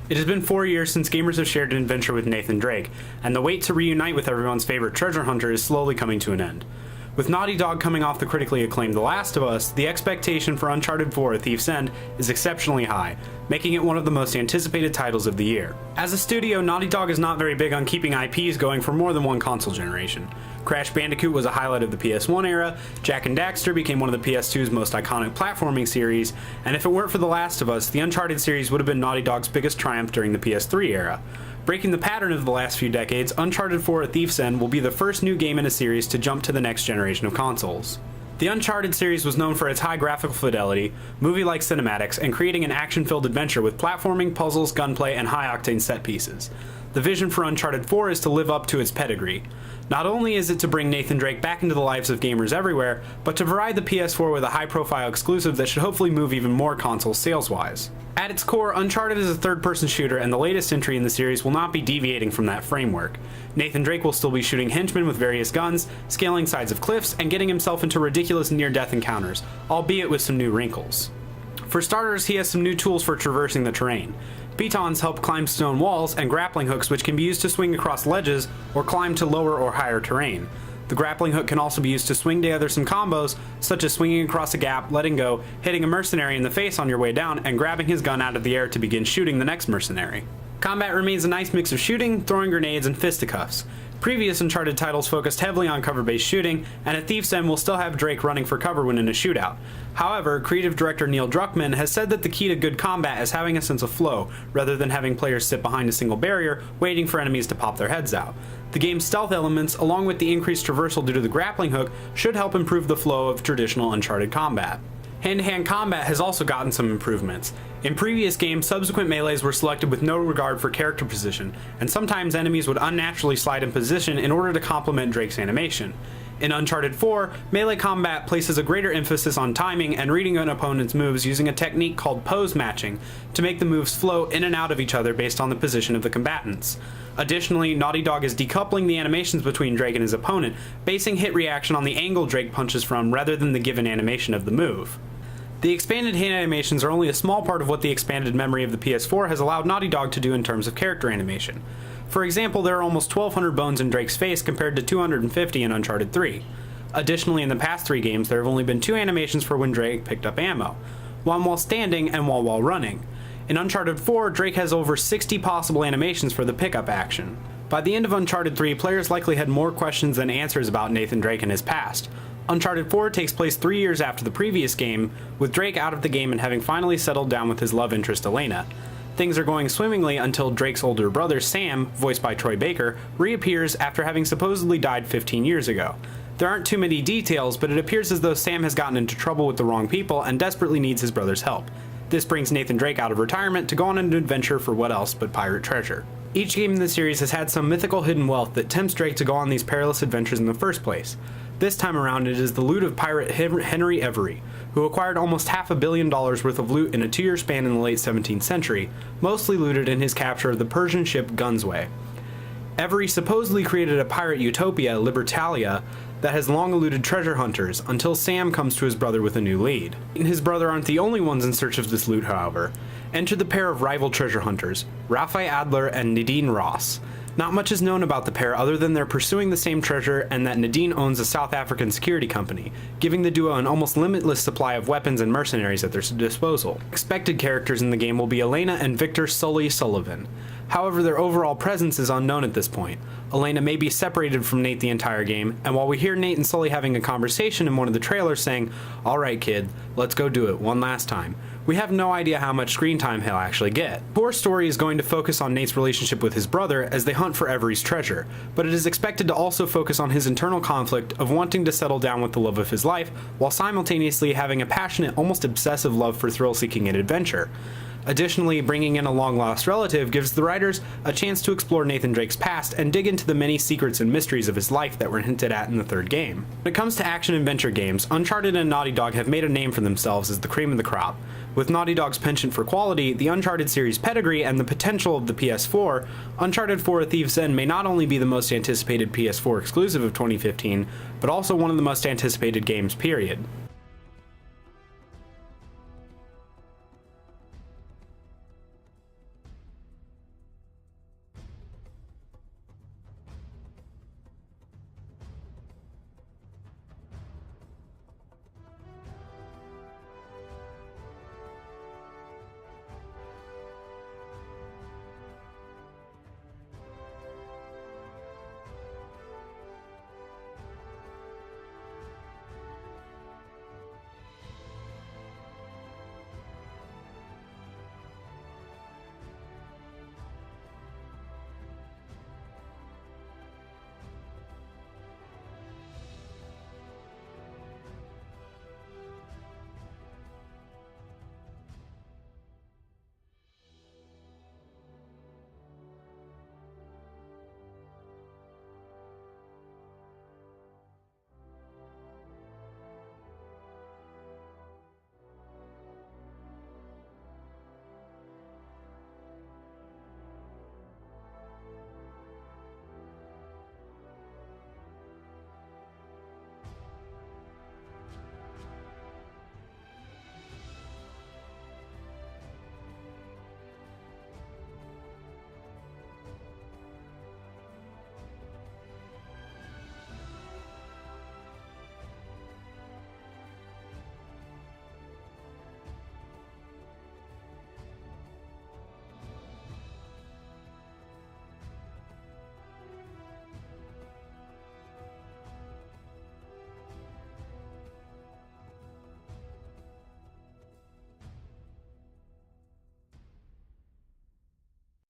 It has been 4 years since gamers have shared an adventure with Nathan Drake, and the wait to reunite with everyone's favorite treasure hunter is slowly coming to an end. With Naughty Dog coming off the critically acclaimed The Last of Us, the expectation for Uncharted 4: A Thief's End is exceptionally high, making it one of the most anticipated titles of the year. As a studio, Naughty Dog is not very big on keeping IPs going for more than one console generation. Crash Bandicoot was a highlight of the PS1 era, Jak and Daxter became one of the PS2's most iconic platforming series, and if it weren't for The Last of Us, the Uncharted series would have been Naughty Dog's biggest triumph during the PS3 era. Breaking the pattern of the last few decades, Uncharted 4: A Thief's End will be the first new game in a series to jump to the next generation of consoles. The Uncharted series was known for its high graphical fidelity, movie-like cinematics, and creating an action-filled adventure with platforming, puzzles, gunplay, and high-octane set pieces. The vision for Uncharted 4 is to live up to its pedigree. Not only is it to bring Nathan Drake back into the lives of gamers everywhere, but to provide the PS4 with a high-profile exclusive that should hopefully move even more consoles sales-wise. At its core, Uncharted is a third-person shooter, and the latest entry in the series will not be deviating from that framework. Nathan Drake will still be shooting henchmen with various guns, scaling sides of cliffs, and getting himself into ridiculous near-death encounters, albeit with some new wrinkles. For starters, he has some new tools for traversing the terrain. Pitons help climb stone walls, and grappling hooks which can be used to swing across ledges or climb to lower or higher terrain. The grappling hook can also be used to swing together some combos, such as swinging across a gap, letting go, hitting a mercenary in the face on your way down, and grabbing his gun out of the air to begin shooting the next mercenary. Combat remains a nice mix of shooting, throwing grenades, and fisticuffs. Previous Uncharted titles focused heavily on cover-based shooting, and at Thief's End will still have Drake running for cover when in a shootout. However, creative director Neil Druckmann has said that the key to good combat is having a sense of flow, rather than having players sit behind a single barrier, waiting for enemies to pop their heads out. The game's stealth elements, along with the increased traversal due to the grappling hook, should help improve the flow of traditional Uncharted combat. Hand-to-hand combat has also gotten some improvements. In previous games, subsequent melees were selected with no regard for character position, and sometimes enemies would unnaturally slide in position in order to complement Drake's animation. In Uncharted 4, melee combat places a greater emphasis on timing and reading an opponent's moves using a technique called pose matching to make the moves flow in and out of each other based on the position of the combatants. Additionally, Naughty Dog is decoupling the animations between Drake and his opponent, basing hit reaction on the angle Drake punches from rather than the given animation of the move. The expanded hand animations are only a small part of what the expanded memory of the PS4 has allowed Naughty Dog to do in terms of character animation. For example, there are almost 1,200 bones in Drake's face compared to 250 in Uncharted 3. Additionally, in the past 3 games, there have only been 2 animations for when Drake picked up ammo, one while standing and one while running. In Uncharted 4, Drake has over 60 possible animations for the pickup action. By the end of Uncharted 3, players likely had more questions than answers about Nathan Drake and his past. Uncharted 4 takes place 3 years after the previous game, with Drake out of the game and having finally settled down with his love interest Elena. Things are going swimmingly until Drake's older brother Sam, voiced by Troy Baker, reappears after having supposedly died 15 years ago. There aren't too many details, but it appears as though Sam has gotten into trouble with the wrong people and desperately needs his brother's help. This brings Nathan Drake out of retirement to go on an adventure for what else but pirate treasure. Each game in the series has had some mythical hidden wealth that tempts Drake to go on these perilous adventures in the first place. This time around, it is the loot of pirate Henry Every, who acquired almost $500 million worth of loot in a 2-year span in the late 17th century, mostly looted in his capture of the Persian ship Gunsway. Every supposedly created a pirate utopia, Libertalia, that has long eluded treasure hunters, until Sam comes to his brother with a new lead. He and his brother aren't the only ones in search of this loot, however. Enter the pair of rival treasure hunters, Rafai Adler and Nadine Ross. Not much is known about the pair other than they're pursuing the same treasure and that Nadine owns a South African security company, giving the duo an almost limitless supply of weapons and mercenaries at their disposal. Expected characters in the game will be Elena and Victor Sully Sullivan. However, their overall presence is unknown at this point. Elena may be separated from Nate the entire game, and while we hear Nate and Sully having a conversation in one of the trailers saying, "Alright kid, let's go do it one last time," we have no idea how much screen time he'll actually get. The core story is going to focus on Nate's relationship with his brother as they hunt for Every's treasure, but it is expected to also focus on his internal conflict of wanting to settle down with the love of his life, while simultaneously having a passionate, almost obsessive love for thrill-seeking and adventure. Additionally, bringing in a long-lost relative gives the writers a chance to explore Nathan Drake's past and dig into the many secrets and mysteries of his life that were hinted at in the third game. When it comes to action-adventure games, Uncharted and Naughty Dog have made a name for themselves as the cream of the crop. With Naughty Dog's penchant for quality, the Uncharted series pedigree, and the potential of the PS4, Uncharted 4: A Thief's End may not only be the most anticipated PS4 exclusive of 2015, but also one of the most anticipated games, period.